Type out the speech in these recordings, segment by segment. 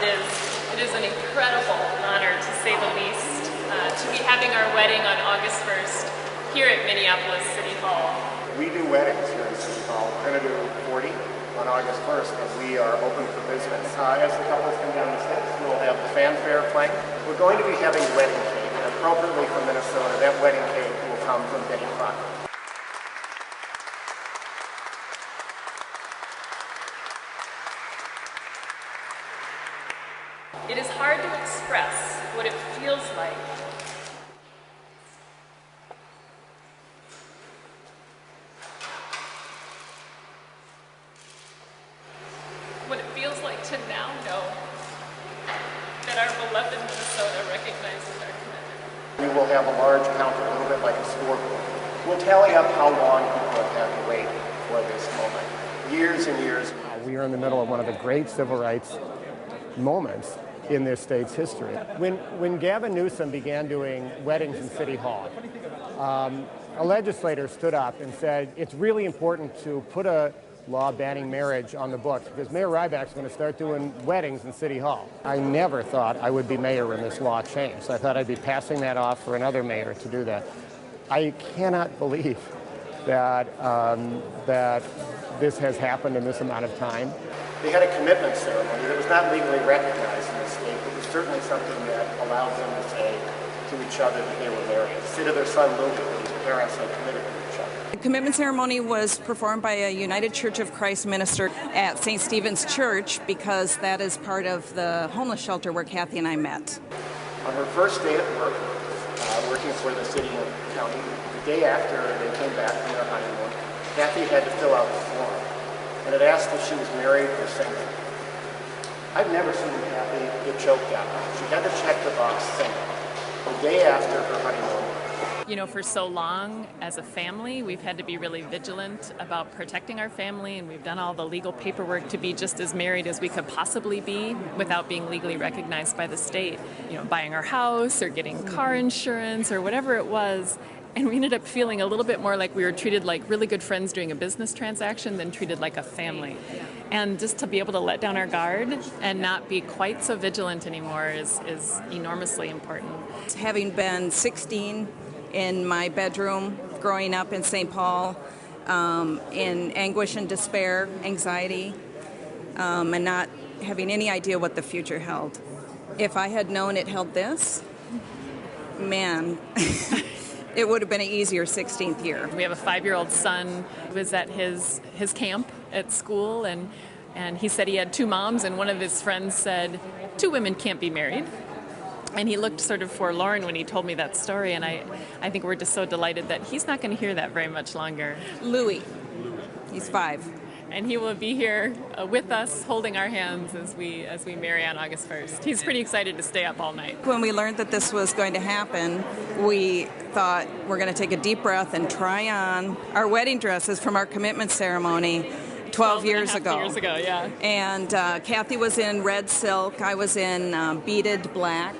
It is an incredible honor, to say the least, to be having our wedding on August 1st here at Minneapolis City Hall. We do weddings here in City Hall. We're going to do 40 on August 1st, and we are open for business. As the couples come down the steps, we'll have the fanfare playing. We're going to be having wedding cake, and appropriately from Minnesota, that wedding cake will come from Dayton. It is hard to express what it feels like to now know that our beloved Minnesota recognizes our commitment. We will have a large counter, a little bit like a scoreboard. We'll tally up how long people have had to wait for this moment. Years and years. We are in the middle of one of the great civil rights moments in this state's history. When Gavin Newsom began doing weddings in City Hall, a legislator stood up and said, it's really important to put a law banning marriage on the books because Mayor Rybak's going to start doing weddings in City Hall. I never thought I would be mayor when this law changed. I thought I'd be passing that off for another mayor to do that. I cannot believe that that this has happened in this amount of time. They had a commitment ceremony that was not legally recognized in the state, but was certainly something that allowed them to say to each other that they were married. Say to their son Louis that his parents had committed to each other. The commitment ceremony was performed by a United Church of Christ minister at St. Stephen's Church because that is part of the homeless shelter where Cathy and I met. On her first day at work, working for the city and county, the day after they came back from their honeymoon, Cathy had to fill out the form, and it asked if she was married or single. I've never seen Cathy get choked out. She had to check the box single. The day after her honeymoon, you know, for so long as a family, we've had to be really vigilant about protecting our family, and we've done all the legal paperwork to be just as married as we could possibly be without being legally recognized by the state. You know, buying our house or getting car insurance or whatever it was. And we ended up feeling a little bit more like we were treated like really good friends doing a business transaction than treated like a family. And just to be able to let down our guard and not be quite so vigilant anymore is enormously important. Having been 16 in my bedroom, growing up in St. Paul, in anguish and despair, anxiety, and not having any idea what the future held. If I had known it held this, man, it would have been an easier 16th year. We have a 5-year-old son who was at his camp at school, and he said he had 2 moms, and one of his friends said, 2 women can't be married. And he looked sort of forlorn when he told me that story, and I think we're just so delighted that he's not going to hear that very much longer. Louis, he's 5. And he will be here with us, holding our hands as we marry on August 1st. He's pretty excited to stay up all night. When we learned that this was going to happen, we thought we're going to take a deep breath and try on our wedding dresses from our commitment ceremony 12 years ago. Yeah. And Cathy was in red silk. I was in beaded black.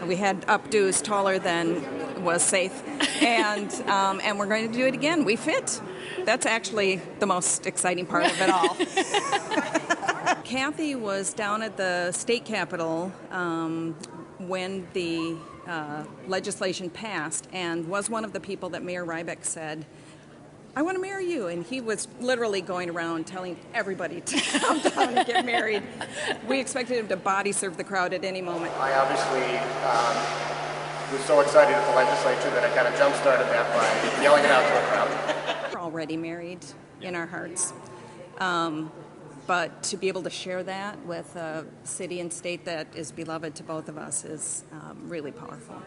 We had updos taller than was safe. And we're going to do it again. We fit. That's actually the most exciting part of it all. Cathy was down at the state capitol when the legislation passed and was one of the people that Mayor Rybak said, I want to marry you. And he was literally going around telling everybody to come down and get married. We expected him to body serve the crowd at any moment. I obviously was so excited at the legislature that I kind of jump-started that by yelling it out to a crowd. We're already married in our hearts. But to be able to share that with a city and state that is beloved to both of us is really powerful.